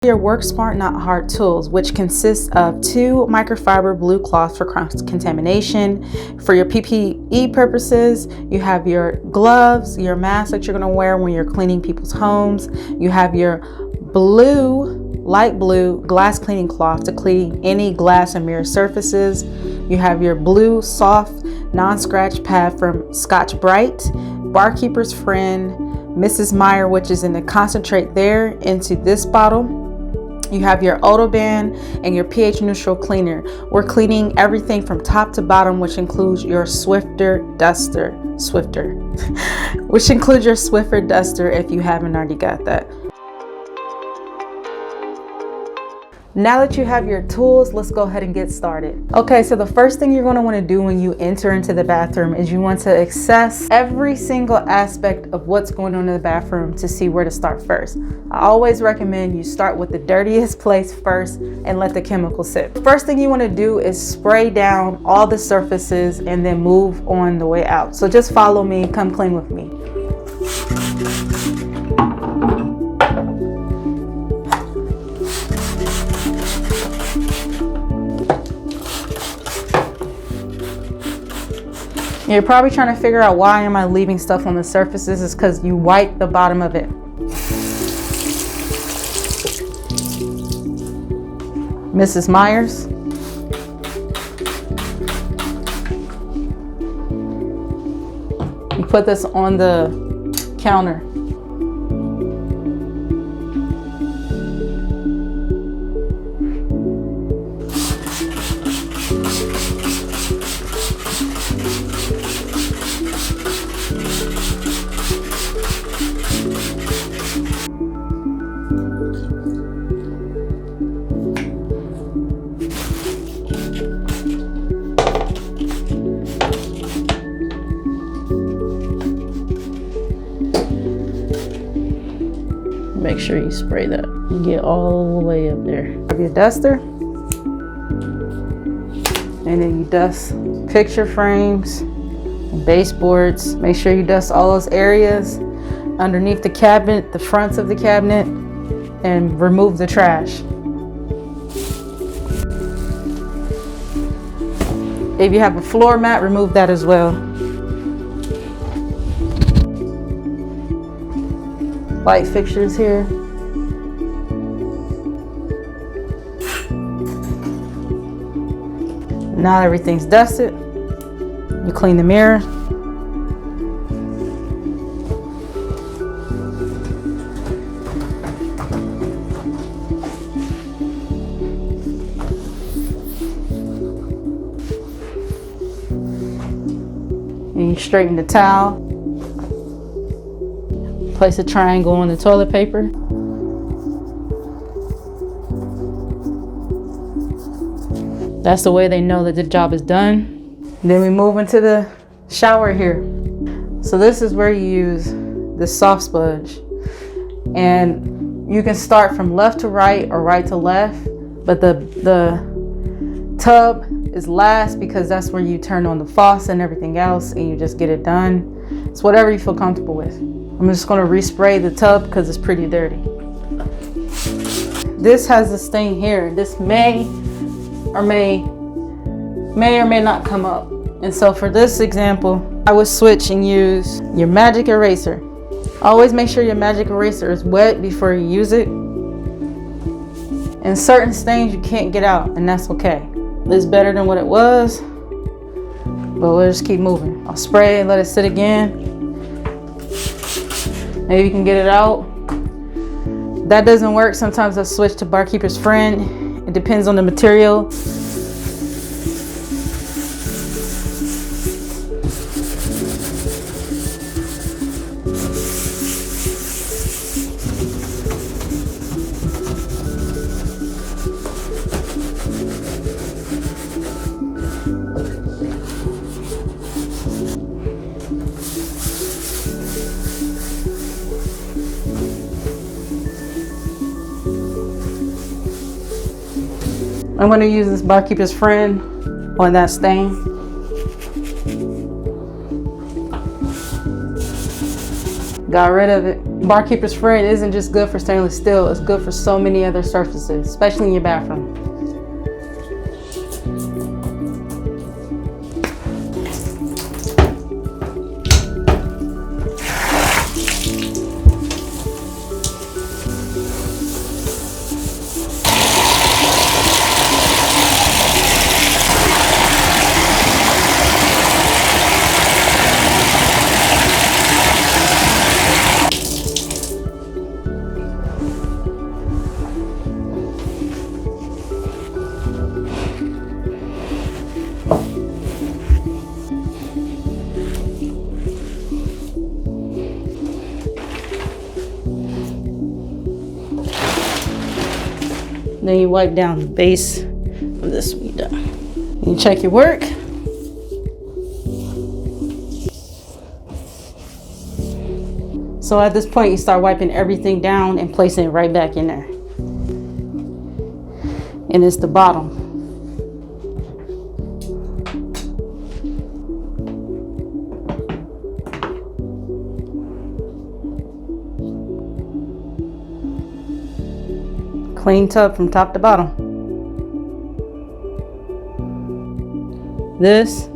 Your Work Smart Not Hard tools, which consists of 2 microfiber blue cloths for cross-contamination. For your PPE purposes, you have your gloves, your mask that you're going to wear when you're cleaning people's homes. You have your light blue glass cleaning cloth to clean any glass and mirror surfaces. You have your blue soft non-scratch pad from Scotch Brite, Barkeeper's Friend, Mrs. Meyer, which is in the concentrate there into this bottle. You have your Odoband and your pH neutral cleaner. We're cleaning everything from top to bottom, which includes your Swiffer duster if you haven't already got that. Now that you have your tools, let's go ahead and get started. Okay, so the first thing you're going to want to do when you enter into the bathroom is you want to assess every single aspect of what's going on in the bathroom to see where to start first. I always recommend you start with the dirtiest place first and let the chemical sit. First thing you want to do is spray down all the surfaces and then move on the way out. So just follow me, come clean with me. You're probably trying to figure out why am I leaving stuff on the surfaces. It's because you wiped the bottom of it. Mrs. Myers. You put this on the counter. Make sure you spray that. You get all the way up there. Have your duster. And then you dust picture frames, baseboards. Make sure you dust all those areas underneath the cabinet, the fronts of the cabinet, and remove the trash. If you have a floor mat, remove that as well. Light fixtures here. Now that everything's dusted, you clean the mirror. And you straighten the towel. Place a triangle on the toilet paper. That's the way they know that the job is done. Then we move into the shower here. So this is where you use the soft sponge. And you can start from left to right or right to left, but the tub is last because that's where you turn on the faucet and everything else and you just get it done. It's whatever you feel comfortable with. I'm just going to respray the tub because it's pretty dirty. This has a stain here. This may or may not come up. And so for this example, I would switch and use your magic eraser. Always make sure your magic eraser is wet before you use it. And certain stains you can't get out, and that's okay. It's better than what it was, but we'll just keep moving. I'll spray and let it sit again. Maybe you can get it out. If that doesn't work, sometimes I'll switch to Barkeeper's Friend. It depends on the material. I'm going to use this Barkeeper's Friend on that stain. Got rid of it. Barkeeper's friend isn't just good for stainless steel, it's good for so many other surfaces, especially in your bathroom. Then you wipe down the base of this when you're done. You check your work. So at this point, you start wiping everything down and placing it right back in there. And it's the bottom. Clean tub from top to bottom. This,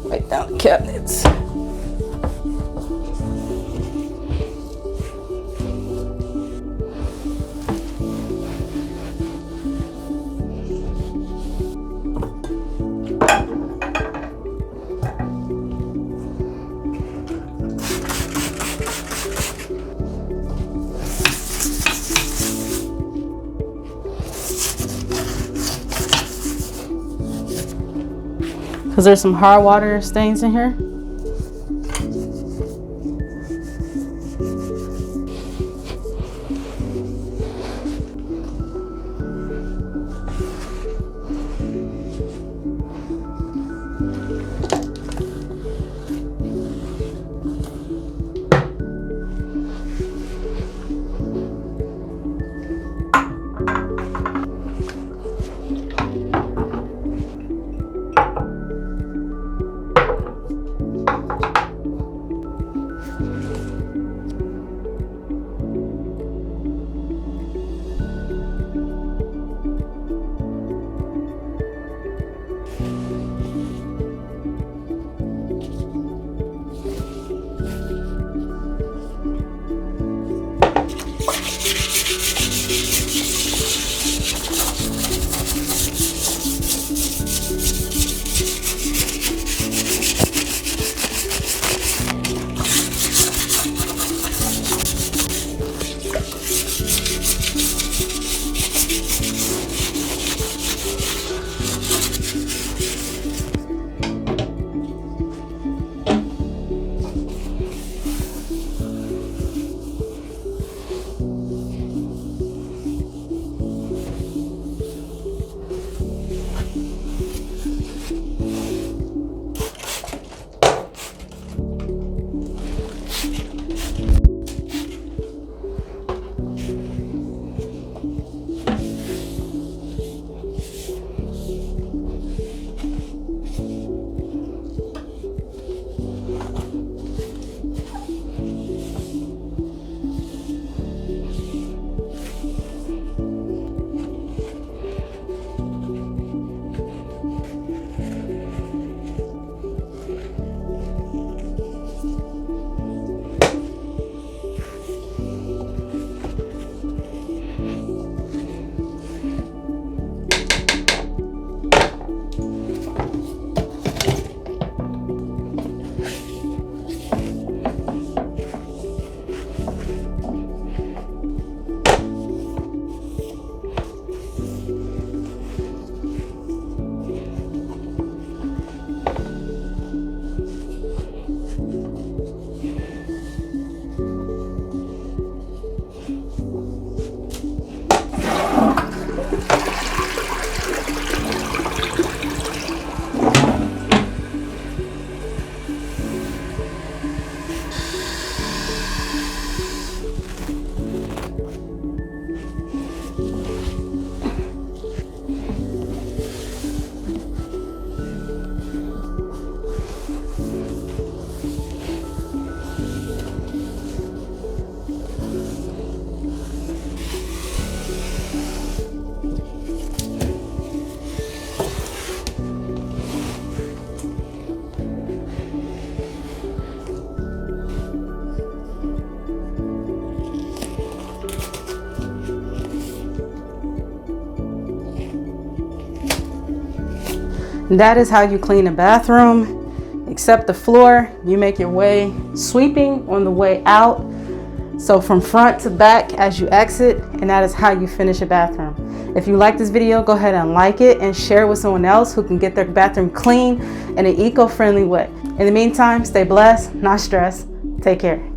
right down the cabinets. Because there's some hard water stains in here. That is how you clean a bathroom. Except the floor, you make your way sweeping on the way out. So from front to back as you exit, and that is how you finish a bathroom. If you like this video, go ahead and like it and share it with someone else who can get their bathroom clean in an eco-friendly way. In the meantime, stay blessed, not stressed. Take care.